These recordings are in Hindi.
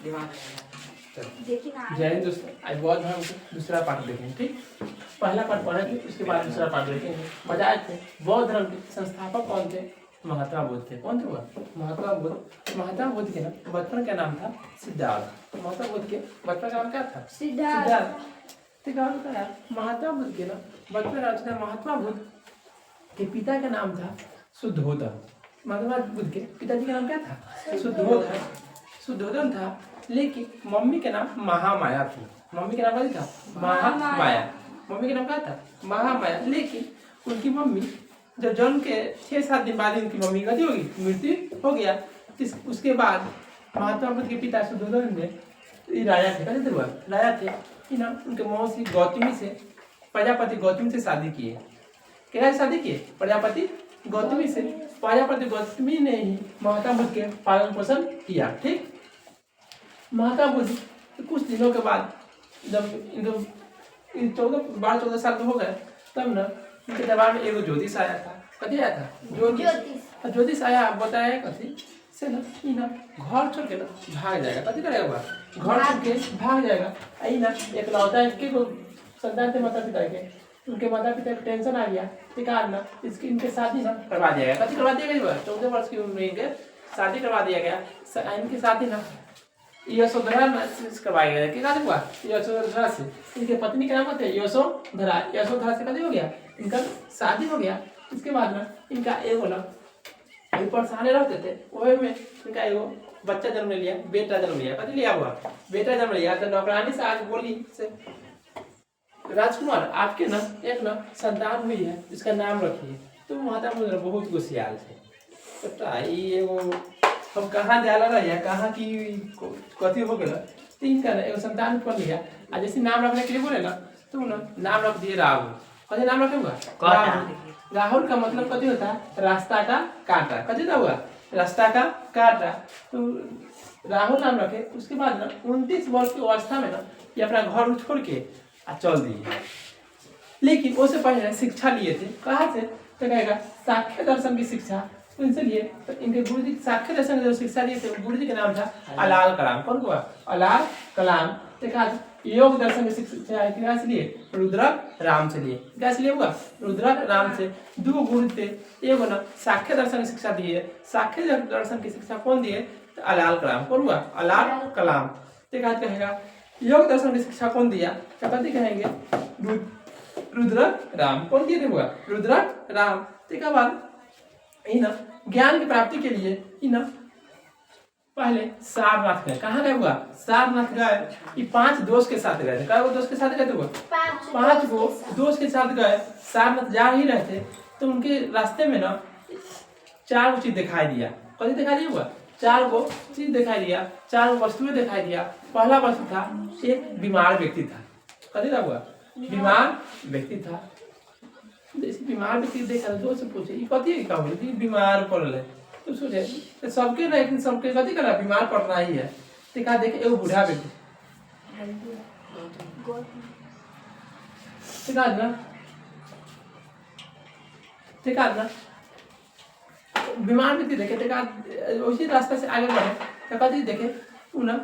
जय हिंद दोस्तों, आज बौद्ध धर्म का दूसरा पाठ देखेंगे। ठीक, पहला पाठ पढ़े थे, उसके बाद दूसरा पाठ देखेंगे। बताए थे बौद्ध धर्म के संस्थापक कौन थे? महात्मा बुद्ध थे। कौन थे वह? महात्मा बुद्ध। महात्मा बुद्ध के ना बचपन का नाम था सिद्धार्थ। महात्मा बुद्ध के बचपन का नाम क्या था? सिद्धार्थ। महात्मा बुद्ध के ना बचपन का नाम था महात्मा बुद्ध के पिता का नाम था शुद्धोधन। महात्मा बुद्ध के पिताजी का नाम क्या था? शुद्धोधन। शुद्धोधन था, लेकिन मम्मी का नाम महामाया थी। मम्मी का नाम क्या था? महामाया। मम्मी का नाम क्या था? महामाया। लेकिन उनकी मम्मी जब जन्म के 6-7 दिन बाद उनकी मम्मी गति होगी, मृत्यु हो गया। उसके बाद महात्मा बुद्ध के पिता शुद्धोधन ने राजा थे, कैसे हुआ? राजा थे ना, उनके मौसी गौतमी से, प्रजापति गौतमी से शादी किए। क्या शादी किए? प्रजापति गौतमी से। प्रजापति गौतमी ने ही महात्मा बुद्ध के पालन पोषण किया। ठीक, महात्मा बुद्ध कुछ दिनों के बाद जब 12-14 साल के हो गए, तब ना उनके दरबार में एगो ज्योतिष आया था। कथी आया था? ज्योतिष आया, बताया कथी से ना घर छोड़ के ना भाग जाएगा। कथी करेगा? घर छोड़ के भाग जाएगा। आई ना एक लौता है को संतान थे माता पिता के, उनके माता पिता को टेंशन आ गया, ठीक है ना, इनके शादी ना करवा दिया गया। कथी करवा दिया गया? 14 वर्ष की उम्र में शादी करवा दिया गया। इनकी शादी ना यशोधरा से करवाया गया। क्या हुआ? यशोधरा से। इनके पत्नी का नाम है यशोधरा। यशोधरा से कभी हो गया, इनका शादी हो गया। इसके बाद ना इनका एगो ना परेशान रहते थे, वही में इनका एगो बच्चा जन्म लिया, बेटा जन्म लिया। कभी लिया हुआ? बेटा जन्म लिया। तो नौकरानी से आज बोली से, राजकुमार आपके ना एक ना संतान हुई है, इसका नाम रखिए। तो माता मुझे बहुत होशियार थे। तो हम कहाँ जाला रहा, कहाँ की कथी हो गया, तीन का एगो संतान उत्पन्न लिया। आ जैसे नाम रखने के लिए बोले ना, तो ना नाम रख दिए राहुल। कथी नाम रखेगा? राहुल का मतलब कथी होता है? रास्ता का कांटा। कथी था हुआ? रास्ता का कांटा। तो राहुल नाम रखे। उसके बाद ना 29 वर्ष की अवस्था में ना ये अपना घर छोड़ के चल दिए। लेकिन उससे पहले शिक्षा लिए थे। कहाँ से? तो कहेगा सांख्य दर्शन की शिक्षा उनसे लिए। तो इनके गुरु जी सांख्य दर्शन की जो शिक्षा दिए थे, गुरु जी का नाम था अलाल कलाम। कौन हुआ? अलाल कलाम। देखा योग दर्शन की शिक्षा कितना से लिए? रुद्रक राम से लिए। क्या से लिए हुआ? रुद्रक राम से। 2 गुरु थे, एगो ना सांख्य दर्शन की शिक्षा दिए। सांख्य दर्शन की शिक्षा कौन दिए? तो अलाल कलाम। कौन हुआ? अलाल कलाम। देखा कहेगा योग दर्शन की शिक्षा कौन दिया? क्या कथी कहेंगे? रुद्रक राम। कौन दिए थे? हुआ रुद्रक राम। देखा बात ना ज्ञान की प्राप्ति के लिए ना पहले सारनाथ गए। कहाँ गए हुआ? सारनाथ गए। ये 5 दोस्त के साथ गए थे। क्या दोस्त के साथ गए थे? हुआ 5 गो दोस्त के साथ गए। सारनाथ जा ही रहे थे, तो उनके रास्ते में ना 4 चीज दिखाई दिया। कभी दिखाई दिया हुआ? 4 गो चीज दिखाई दिया, 4 वस्तुएं दिखाई दिया। पहला वस्तु था एक बीमार व्यक्ति था। कभी था हुआ? बीमार व्यक्ति था। जैसे बीमार व्यक्ति देखा दोस्त से पूछे ये कथी का हो? बीमार पड़ल है। तो सोचे तो सबके ना एक सबके कथी करना, बीमार पड़ना ही है। देखा देखे एगो बूढ़ा व्यक्ति देखा ना बीमार व्यक्ति देखे। देखा उसी रास्ता से आगे बढ़े, तो कथी देखे ना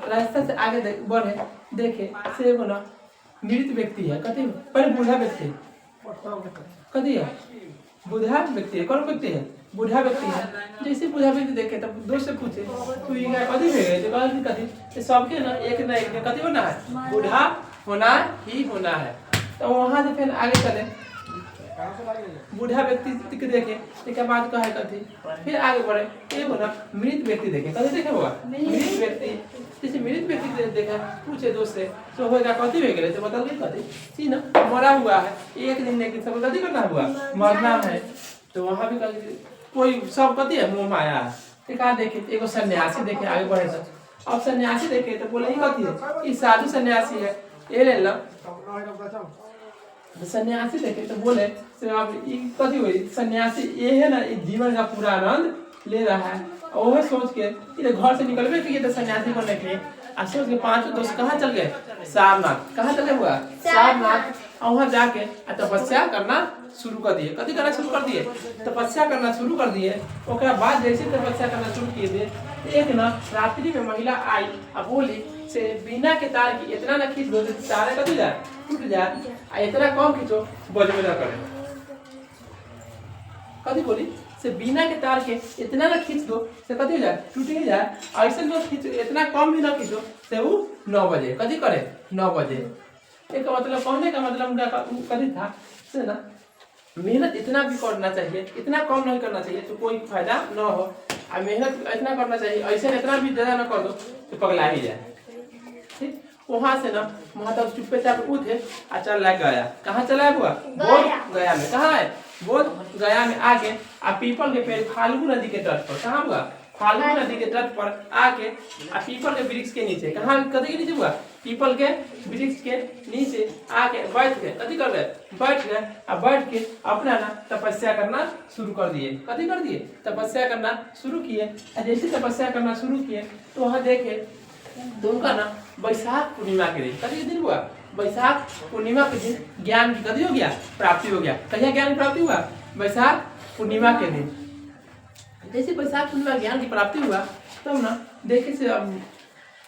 रास्ता से आगे बढ़े, देखे से एगो ना मृत व्यक्ति है। कथी? पहले बूढ़ा व्यक्ति कथी है? बूढ़ा व्यक्ति है। कौन व्यक्ति है? बूढ़ा व्यक्ति है। जैसे बूढ़ा व्यक्ति देखे तब दोस्त से पूछे तू ये कथी है? तो कथी सबके ना एक कथी होना है? बूढ़ा होना ही होना है। तो वहां से फिर आगे चले, बूढ़ा व्यक्ति के देखे, इसके बाद कहे कथी, फिर आगे बढ़े, एगो ना मृत व्यक्ति देखे। कथी देखे हुआ? मृत व्यक्ति। जैसे मृत व्यक्ति देखा, पूछे दोस्त से तो होगा कथी हो गए? तो बता दे कथी सी ना मरा हुआ है, एक दिन लेकिन सब कथी करना हुआ? मरना है। तो वहां भी कोई सब कथी है? मोह माया है। कहा देखे एगो सन्यासी देखे, आगे बढ़े तो अब सन्यासी देखे तो बोले ये कथी है? ये साधु सन्यासी है, ये ले लो। सन्यासी देखे तो बोले कथी हुई? सन्यासी ये है ना, जीवन का पूरा आनंद ले रहा है। और वह सोच के इधर घर से निकलवे के तो सन्यासी बनने के लिए सोच के 5 दोस्त कहाँ चल गए? सारनाथ। कहाँ चले हुआ? सारनाथ। और वहाँ जाके तपस्या करना शुरू कर दिए। कथी करना शुरू कर दिए? तपस्या करना शुरू कर दिए। ओकरा बाद जैसे तपस्या करना शुरू किए थे, एक ना रात्रि में महिला आई और बोली से बिना के तार की इतना ना खींच दो तारे कथी जाए टूट जाए, आ इतना कम खींचो बजबे ना करे। कथी बोली? से बिना के तार के इतना ना खींच दो से कथी हो जाए टूट ही जाए, ऐसे जो खींच इतना कम भी ना खींचो से वो 9 बजे कथी करे 9 बजे। एक मतलब कहने का मतलब उनका कथी था से ना मेहनत इतना भी करना चाहिए, इतना कम नहीं करना चाहिए तो कोई फायदा ना हो, और मेहनत इतना करना चाहिए ऐसे इतना भी ज़्यादा ना कर दो तो पगला ही जाए। ठीक, वहाँ से ना महात्मा चुप्पे चाप उठे और चला गया। कहाँ चला हुआ? बोध गया में। कहाँ है? बोध गया में आके आ पीपल के पेड़ फाल्गु नदी के तट पर। कहाँ हुआ? फाल्गु नदी के तट पर आके आ पीपल के वृक्ष के नीचे। कहाँ कथी के नीचे हुआ? पीपल के वृक्ष के नीचे आके बैठ गए। कथी कर गए? बैठ गए और बैठ के अपना ना तपस्या करना शुरू कर दिए। कथी कर दिए? तपस्या करना शुरू किए। जैसे तपस्या करना शुरू किए तो वहाँ देखे तो उनका ना वैशाख पूर्णिमा के दिन, कथी के दिन हुआ? वैशाख पूर्णिमा के दिन ज्ञान की कथी हो गया? प्राप्ति हो गया। कहिया ज्ञान की प्राप्ति हुआ? वैशाख पूर्णिमा के दिन। जैसे वैशाख पूर्णिमा ज्ञान की प्राप्ति हुआ तब ना देखे से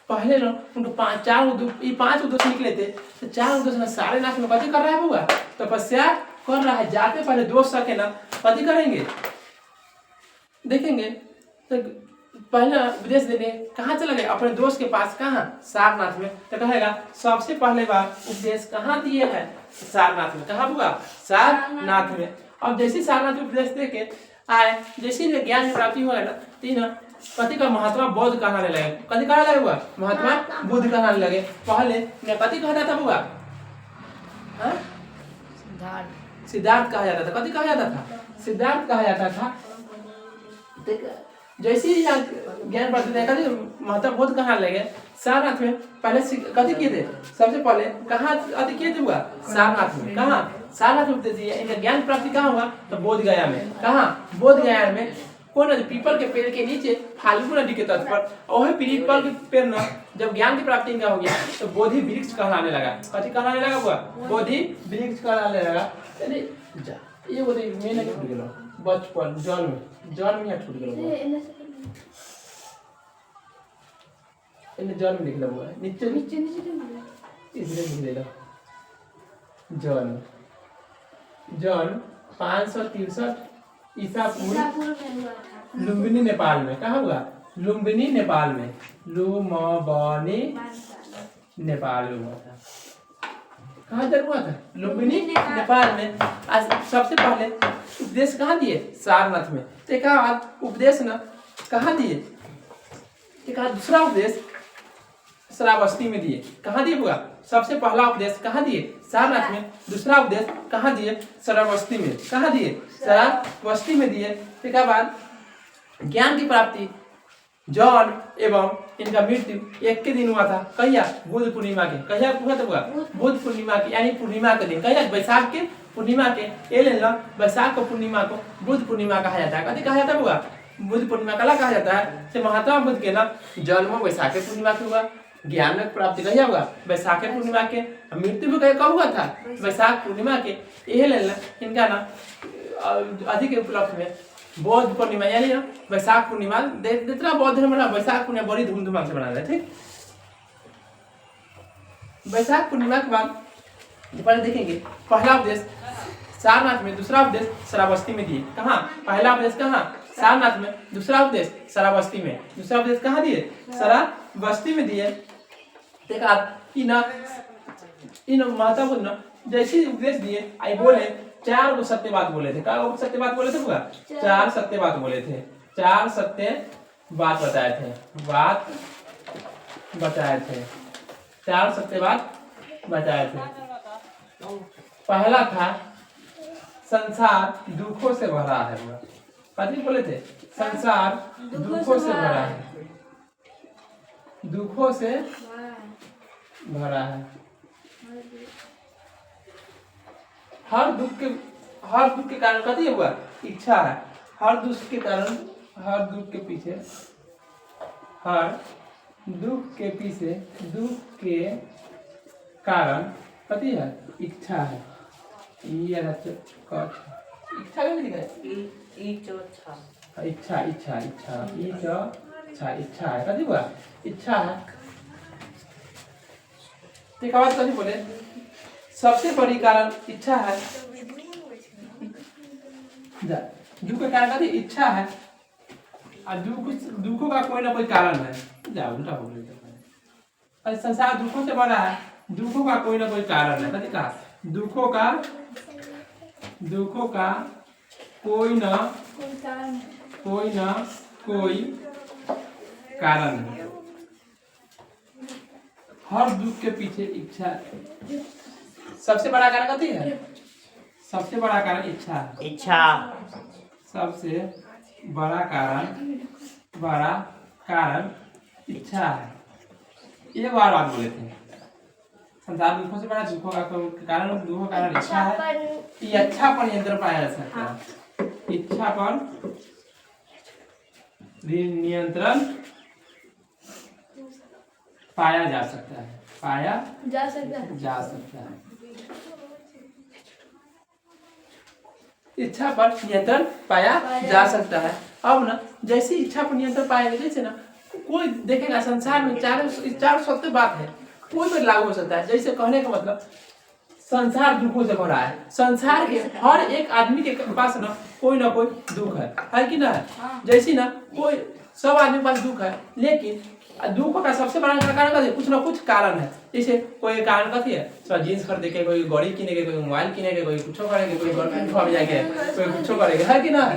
पहले ना उनको 5 दोस्त निकले थे तो 4 दोस्त ना सारे नाथ में कथी कर रहा है? हुआ तपस्या कर रहा है। जाते पहले दोस्त सके ना कथी करेंगे देखेंगे तो पहले विदेश देने कहाँ चला गया? अपने दोस्त के पास। कहाँ? सारनाथ में। तो कहेगा सबसे पहले बार उपदेश कहाँ दिए है? सारनाथ में। कहाँ हुआ? सारनाथ में। अब जैसे सारनाथ में उपदेश दे के आए, जैसे ज्ञान की प्राप्ति हुआ है ना तीन कथी का महात्मा बोध कहने लगे। कथी कहने लगे? हुआ महात्मा बुद्ध कहने लगे। पहले कथी कहा जाता हुआ? सिद्धार्थ कहा जाता था। कथी कहा जाता था? सिद्धार्थ कहा जाता था। जैसे ही ज्ञान प्राप्ति देखा महात्मा बोध कहाँ लगे? सारनाथ में। पहले कथी किए थे? सबसे पहले कहाँ अति किए थे? हुआ सारनाथ में। कहाँ? सारनाथ में उपदेश दिए। इनका ज्ञान प्राप्ति कहाँ हुआ? तो बोध गया में। कहाँ? बोध गया में। कौन नदी? पीपल के पेड़ के नीचे फाल्गु नदी के तट पर। और पीपल के पेड़ ना जब ज्ञान की प्राप्ति इनका हो गया तो बोधि वृक्ष कहलाने लगा। कथी कहलाने लगा? हुआ बोधि वृक्ष कहलाने लगा। ये बोधि मैंने छूट गया बचपन जन्म में छूट गया। इन्हें जन्म लिख लो नीचे इसलिए लिख ले लो जन्म 563 ईसा पूर्व लुम्बिनी नेपाल में। कहाँ हुआ? लुम्बिनी नेपाल में। लुम्बिनी नेपाल में हुआ था। कहाँ जन्म हुआ था? लुम्बिनी नेपाल में। आज सबसे पहले उपदेश कहाँ दिए? सारनाथ में। एक उपदेश ना कहाँ दिए? एक दूसरा उपदेश श्रावस्ती में दिए। कहाँ दिए? हुआ सबसे पहला उपदेश कहाँ दिए? सारनाथ में। दूसरा उपदेश कहाँ दिए? श्रावस्ती में। कहाँ दिए? श्रावस्ती में दिए। एक बाद ज्ञान की प्राप्ति जन्म एवं इनका मृत्यु एक के दिन हुआ था। कहिया? बुद्ध पूर्णिमा के। कहिया हुआ था? हुआ बुद्ध पूर्णिमा की यानी पूर्णिमा के दिन। कहिया? वैशाख के पूर्णिमा के। ये ले लो वैशाख को पूर्णिमा को बुद्ध पूर्णिमा कहा जाता है। कथी कहा जाता है? हुआ बुद्ध पूर्णिमा कला कहा जाता है। से महात्मा बुद्ध के ना जन्म वैशाख पूर्णिमा के हुआ। ज्ञान की प्राप्ति कहिया हुआ? वैशाख पूर्णिमा के। मृत्यु भी कब हुआ था? वैशाख पूर्णिमा के। यही ले लो इनका ना अधिक उपलक्ष्य में बौद्ध पूर्णिमा यानी ना वैशाख पूर्णिमा जितना बौद्ध धर्म ना वैशाख पूर्णिमा बड़ी धूमधाम से मना रहे। ठीक, वैशाख पूर्णिमा के बाद पहले देखेंगे पहला उपदेश सारनाथ में। दूसरा उपदेश श्रावस्ती में दिए। कहाँ? पहला उपदेश कहाँ? सारनाथ में। दूसरा उपदेश श्रावस्ती में। दूसरा उपदेश कहाँ दिए? श्रावस्ती में दिए। देखा इन माता बुद्ध ना जैसे उपदेश दिए आई बोले 4 सत्य बात बोले थे। क्या सत्य बात बोले थे? हुआ 4 सत्य बात बोले थे। 4 सत्य बात बताए थे। 4 सत्य बात बताए थे। पहला था संसार दुखों से भरा है। कथी बोले थे? संसार दुखों से भरा है। दुखों से भरा है। हर दुख के कारण कथी हुआ? इच्छा है। हर दुख के कारण हर दुख के पीछे दुख के कारण कथी है इच्छा है ई है इच्छा कैसे लिखा है इच्छा इच्छा इच्छा इच्छा है कथी हुआ इच्छा है। एक बात कथी बोले सबसे बड़ी कारण इच्छा है दुख का कारण कथी इच्छा है और दुखों का कोई ना कोई कारण है जाओ उल्टा हो गया संसार दुखों से बड़ा है दुखों का कोई ना कोई कारण है कथी कहा दुखों का कोई ना कोई कारण है हर दुख के पीछे इच्छा सबसे बड़ा कारण कथी है सबसे बड़ा कारण इच्छा सबसे बड़ा कारण इच्छा है ये बार बोले थे संसार दुखों से बड़ा दुखों का कारण इच्छा है ये अच्छा पर नियंत्रण पाया जा सकता है इच्छा पर नियंत्रण पाया जा सकता है इच्छा पर नियंत्रण पाया जा सकता है। अब ना जैसे इच्छा पर नियंत्रण पाया जैसे ना कोई देखेगा संसार में चारों सत्य बात है कोई भी लागू हो सकता है। जैसे कहने का मतलब संसार दुखों से भरा है संसार के हर एक आदमी के पास ना कोई दुख है कि ना जैसे ना कोई सब आदमी के पास दुख है लेकिन दुखों का सबसे बड़ा कारण कुछ ना कुछ कारण है। जैसे कोई कारण कथी है थोड़ा जीन्स खरीदे के कोई गाड़ी किने के कोई मोबाइल किने के कोई कुछ करेंगे कोई गर्लफ्रेंड खा जाएंगे कोई कुछ करेंगे है कि ना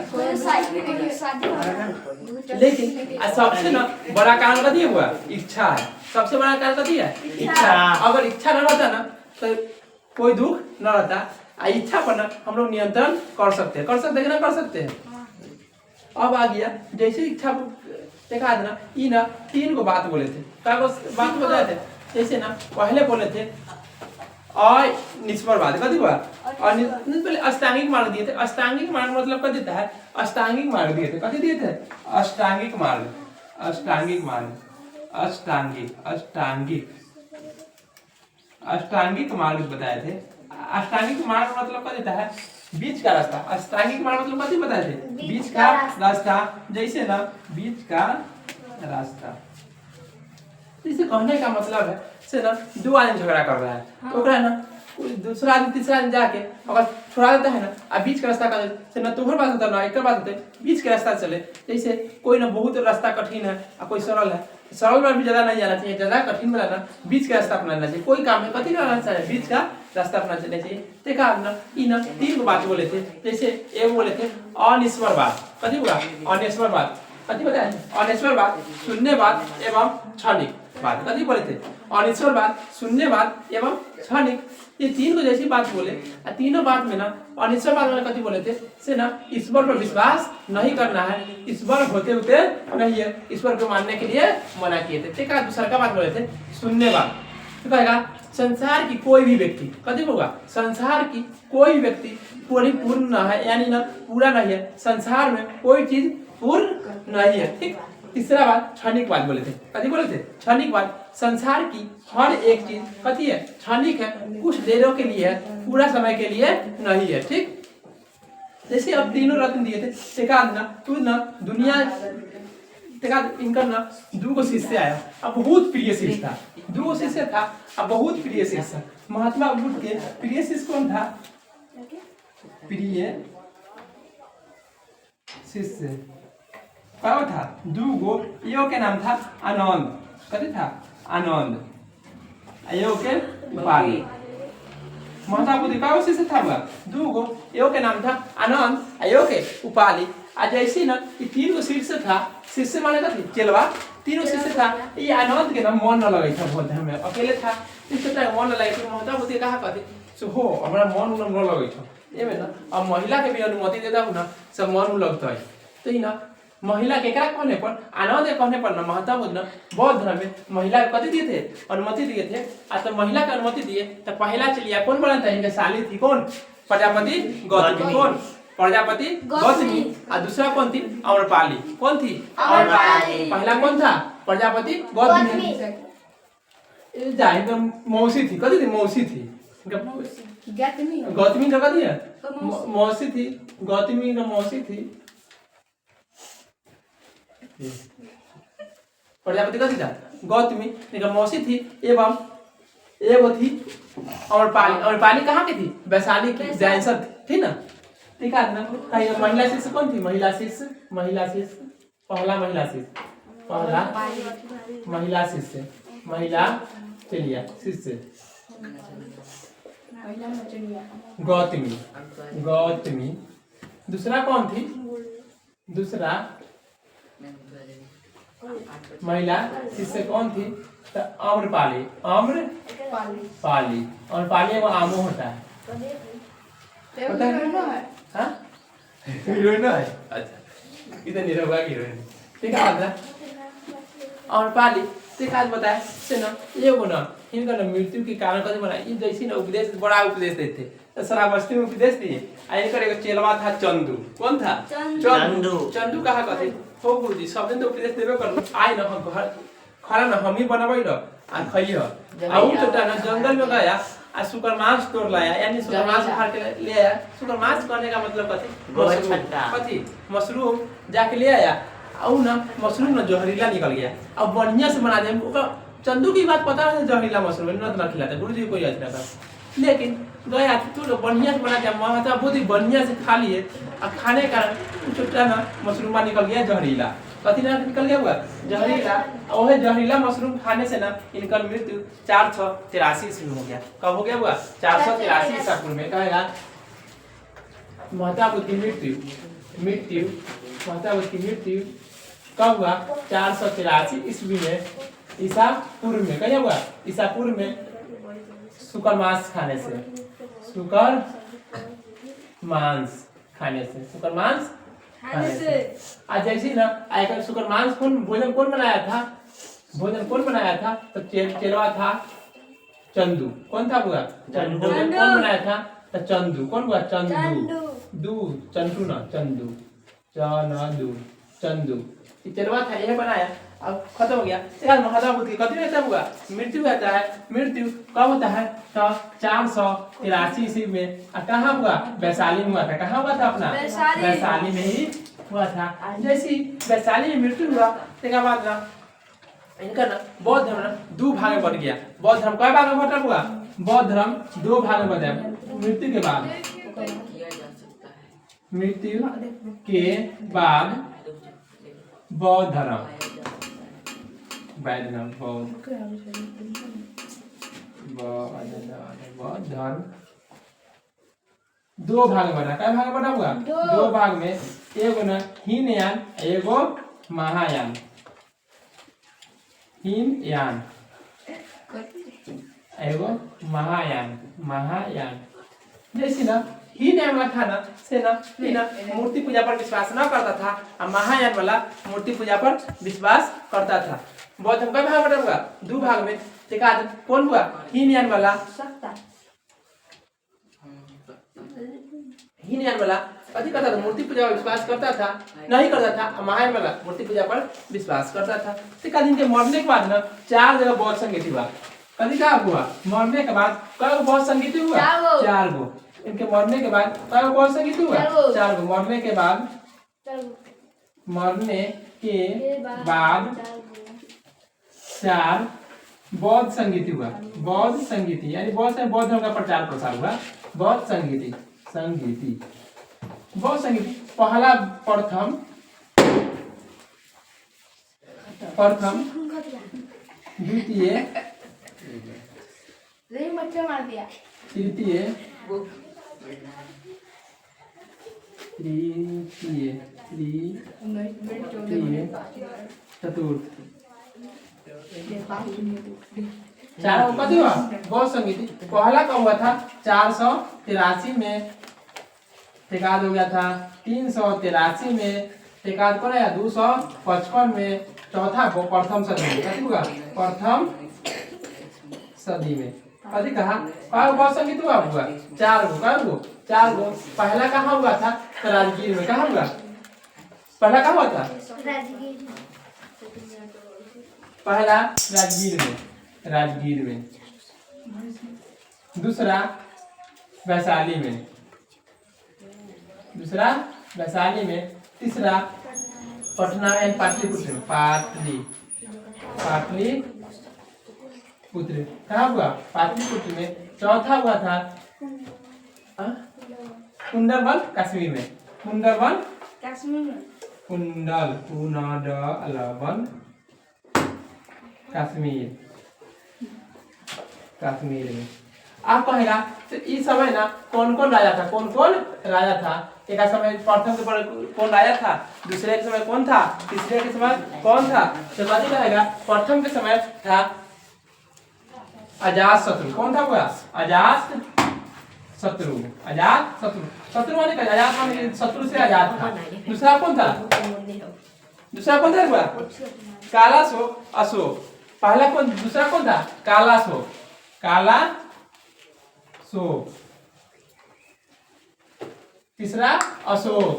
लेकिन सबसे ना बड़ा कारण कथी हुआ इच्छा है सबसे बड़ा कारण कथी है इच्छा। अगर इच्छा न रहता ना तो कोई दुख न रहता इच्छा पर ना हम लोग नियंत्रण कर सकते हैं ना कर सकते हैं। अब आ गया जैसे इच्छा देखा ना ई ना 3 को बात बोले थे क्या बात बताए थे जैसे ना पहले बोले थे निष्फलवाद कथी हुआ और पहले अष्टांगिक मार्ग दिए थे। अष्टांगिक मार्ग मतलब क्या देता है अष्टांगिक मार्ग दिए थे कथी दिए थे अष्टांगिक मार्ग बताए थे। अष्टांगिक मार्ग मतलब क्या देता है बीच का रास्ता। अष्टांगिक मार्ग मतलब कथी बताए थे बीच का रास्ता। जैसे ना बीच का रास्ता इसे कहने का मतलब है से ना 2 आदमी झगड़ा कर रहा है तो ओकरा ना दूसरा आदमी तीसरा आदमी जाके अगर छोड़ा देता है ना अब बीच का रास्ता कर से ना तोहर बात होता ना एक बात होता है बीच के रास्ता चले। जैसे कोई ना बहुत रास्ता कठिन है और कोई सरल है सरल में भी ज्यादा नहीं जाना चाहिए ज्यादा कठिन में ना बीच का रास्ता अपनाना चाहिए। कोई काम में कथी करना चाहिए बीच का रास्ता अपना चलना चाहिए। देखा ना ई ना 3 बात बोले थे। जैसे एक बोले थे अनिश्वरवाद कथी हुआ अनिश्वरवाद कथी बताया अनिश्वरवाद शून्यवाद एवं क्षणिक बात कथी बोले थे अनिश्वरवाद शून्यवाद एवं क्षणिक ये 3 को जैसी बात बोले तीनों बात में ना अनिश्वरवाद में कथी बोले थे से ना ईश्वर पर विश्वास नहीं करना है ईश्वर होते होते नहीं है ईश्वर को मानने के लिए मना किए थे। ठीक है दूसरा का बात बोले थे शून्यवाद तो कहेगा संसार की कोई भी व्यक्ति कथी होगा संसार की कोई व्यक्ति परिपूर्ण न है यानी ना पूरा नहीं है संसार में कोई चीज पूर्ण नहीं है। ठीक तीसरा बात क्षणिक बात बोले थे कथी बोले थे क्षणिक बात संसार की हर एक चीज कथी है क्षणिक है कुछ देरों के लिए है पूरा समय के लिए नहीं है। ठीक जैसे अब तीनों रत्न दिए थे देखा ना तू ना दुनिया देखा इनका ना 2 शिष्य आया अब बहुत प्रिय शिष्य था 2 शिष्य था अब बहुत प्रिय शिष्य महात्मा बुद्ध के प्रिय शिष्य कौन था प्रिय शिष्य क्या था 2 यो के नाम था आनंद कथी था आनंद यो के उपाली महात्मा बुद्ध का शिष्य था 2 यो के नाम था आनंद यो के उपाली आज जैसे ना ये 3 शिष्य था शिष्य माने था चेलवा 3 शिष्य था ये आनंद के ना मन न लगे था बोलते हमें अकेले था इससे मन न लगे तो महात्मा बुद्ध कहा कहते सो हो हमारा मन न लगे था ये में ना अब महिला के भी अनुमति देता हूं ना सब मन लगता है तो ही ना महिला के क्या कहने पर आनंद कहने पर ना महात्मा बुद्ध ना बौद्ध धर्म में महिला को कथी दिए थे अनुमति दिए थे तो महिला को अनुमति दिए तो पहला चलिए कौन बना था इनके साली थी कौन प्रजापति गौतमी कौन प्रजापति गौतमी और दूसरा कौन थी अम्रपाली कौन थी अम्रपाली पहला कौन था प्रजापति गौतमी जाए मौसी थी कथी थी मौसी थी गौतमी का दिया मौसी थी, गौतमी का मौसी थी। प्रजापति का था गौतमी का मौसी थी एवं एगो थी अमरपाली। अमरपाली कहाँ की थी? वैशाली की जैनसर थी ना। ठीक है ना। महिला शिष्य कौन थी? महिला शिष्य पहला महिला शिष्य महिला चलिए शिष्य गौतमी। दूसरा कौन थी? दूसरा महिला शिष्य कौन थी? तो आम्रपाली। आम्रपाली वो आमो होता है। पता है? हाँ हीरोइन है। अच्छा इधर नहीं रहोगा हीरोइन। ठीक है आम्रपाली ठीक आज बताया से ना ये वो ना इनका ना मृत्यु के कारण कभी बना ये जैसी ना उपदेश बड़ा उपदेश देते तो शराबस्ती में उपदेश दिए। इनका एक चेलवा था चंदू। कौन था? चंदू कहा कहते हो गुरुजी सब दिन तो उपदेश देबे कर आई ना घर खाना ना हम ही बनाबे र आ खइयो आ उ छोटा ना जंगल में गया आ सुकर मांस तोड़ लाया यानी सुकर मांस उखाड़ के ले आया। सुकर मांस करने का मतलब कथी? मशरूम जाके ले आया और ना मशरूम ना जहरीला निकल गया। अब बढ़िया से बना दे चंदू की बात पता है जहरीला मशरूम न खिलाते गुरुजी कोई अच्छा था लेकिन गया तो बढ़िया से बना दिया महता बहुत ही बढ़िया से खा लिए और खाने का छोटा ना मशरूम निकल गया जहरीला। कथी ना निकल गया हुआ जहरीला। और वह जहरीला मशरूम खाने से ना इनका मृत्यु 483 ईस्वी में हो गया। कब हो गया हुआ? 483 ईस्वी में। कहेगा महता बुद्ध की मृत्यु महता बुद्ध की मृत्यु कब हुआ? 483 ईस्वी में ईसा पूर्व में। क्या हुआ? ईसा पूर्व में सुकर मांस खाने से। सुकर मांस खाने से आज जैसे ना आयकर सुकर मांस भोजन कौन बनाया था? तो चेलवा था चंदू। कौन था हुआ? चंदू। कौन बनाया था? तो चंदू। कौन हुआ? चंदू चेलवा था यह बनाया। अब खत्म हो गया। यार महता बुद्ध की कथी रहता हुआ? मृत्यु रहता है। मृत्यु कब होता है? तो 483 ईस्वी में। कहाँ हुआ? वैशाली में हुआ था। कहाँ हुआ था अपना? वैशाली में ही हुआ था। जैसे वैशाली में मृत्यु हुआ उसके बाद ना इनका ना बौद्ध धर्म ना 2 भाग में बढ़ गया। बौद्ध धर्म कई भाग में बटा हुआ? बौद्ध धर्म 2 भाग में बटा। मृत्यु के बाद बौद्ध धर्म बौद्ध धर्म 2 भाग में बना। कई भाग में बना हुआ? 2 भाग में। एगो ना हीनयान एगो महायान। हीनयान एगो महायान। जैसे ना हीनयान वाला था ना से ना मूर्ति पूजा पर विश्वास न करता था और महायान वाला मूर्ति पूजा पर विश्वास करता था। बौद्ध धर्म कई भाग में हुआ? 2 भाग में। ठीक है कौन हुआ? हीनयान वाला कथी करता था? मूर्ति पूजा पर विश्वास करता था नहीं करता था। महायान वाला मूर्ति पूजा पर विश्वास करता था। ठीक है इनके मरने के बाद ना 4 जगह बौद्ध संगीत हुआ। कथी का हुआ? मरने के बाद कई बौद्ध संगीत हुआ? 4 गो। इनके मरने के बाद कई बौद्ध संगीत हुआ? 4 गो। मरने के बाद 4 बौद्ध संगीति हुआ। बौद्ध संगीति यानी बौद्ध धर्म का प्रचार प्रसार हुआ। बौद्ध संगीति पहला प्रथम द्वितीय तृतीय चतुर्थ। 4 कथी हुआ? बौद्ध संगीति। पहला कब हुआ था? 483 में। टेकाद हो गया था 383 में। टेकाद कौन आया? 255 में। चौथा प्रथम सदी में। कथी हुआ? प्रथम सदी में। कथी कहा? बौद्ध संगीत हुआ 4 गो। 4 गो। पहला कहाँ हुआ था? तो राजगीर में। कहाँ हुआ? पहला कहाँ हुआ था? पहला राजगीर में। दूसरा वैशाली में, दूसरा वैशाली में, तीसरा पटना में, पाटलिपुत्र में, पाटलिपुत्र कहाँ हुआ? पाटलिपुत्र में। चौथा हुआ था कुंडलवन कश्मीर में, कुंडलवन कश्मीर में। आप कहेगा तो इस समय ना कौन कौन राजा था, कौन कौन राजा था? एक समय प्रथम के पर कौन राजा था, दूसरे के समय कौन था, तीसरे के समय कौन था? तो कथी कहेगा? प्रथम के समय था अजातशत्रु। कौन था हुआ? अजातशत्रु। शत्रु माने क्या? आजाद माने शत्रु से आजाद था। दूसरा कौन था? दूसरा कौन था हुआ? कालाशोक, अशोक। पहला कौन, दूसरा कौन था? कालाशोक, तीसरा अशोक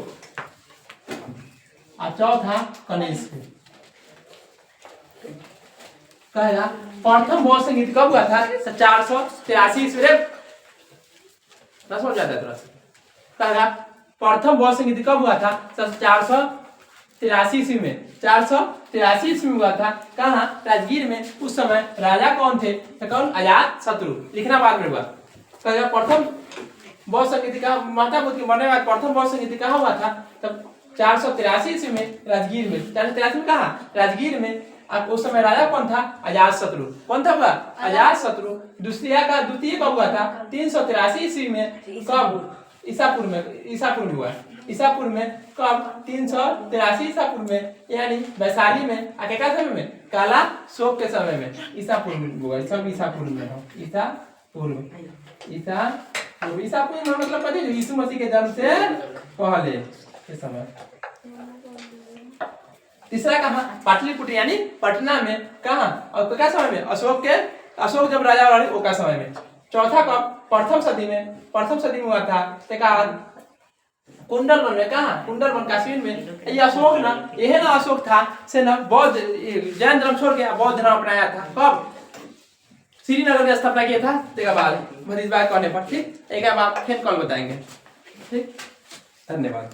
और चौथा कनिष्क। कहेगा प्रथम बौद्ध संगीत कब हुआ था? 483 ईस्वी में। ना समझ आता थोड़ा सा। कहेगा प्रथम बौद्ध संगीत कब हुआ था? 483 ईस्वी में। 483 ईस्वी में हुआ था। कहाँ? राजगीर में। उस समय राजा कौन थे? तो कौन? अजातशत्रु। लिखना बाद में हुआ। कहेगा प्रथम बौद्ध संगीत का, माता बुद्ध के मरने के बाद प्रथम बौद्ध संगीत कहाँ हुआ था? तब 483 ईस्वी में राजगीर में। 483 में कहाँ? राजगीर में। अब उस समय राजा कौन था? अजातशत्रु। कौन था हुआ? अजातशत्रु। द्वितीय कब हुआ था? 383 ईस्वी में। कब? ईसापुर में हुआ। ईसापुर में कब? 383 ईसापुर में, यानी वैशाली में। आगे क्या समय में? कालाशोक के समय में। ईसापुर में हुआ। सब ईसापुर में हो। ईसापुर में मतलब पता है यीशु मसीह के जन्म से पहले के समय। तीसरा कहाँ? पाटलिपुत्र यानी पटना में। कहाँ? और क्या समय में? अशोक जब राजा रहे वो का समय में। चौथा कब? प्रथम सदी में हुआ था। कुंडलवन में। कहाँ? कुंडलवन कश्मीर में। ये अशोक ना, यह ना अशोक था से ना बौद्ध जैन धर्म छोड़ के बौद्ध धर्म अपनाया था। कब? श्रीनगर में स्थापना किया था। एक बार कहने पर, ठीक, एक बार फिर कल बताएंगे। ठीक, धन्यवाद।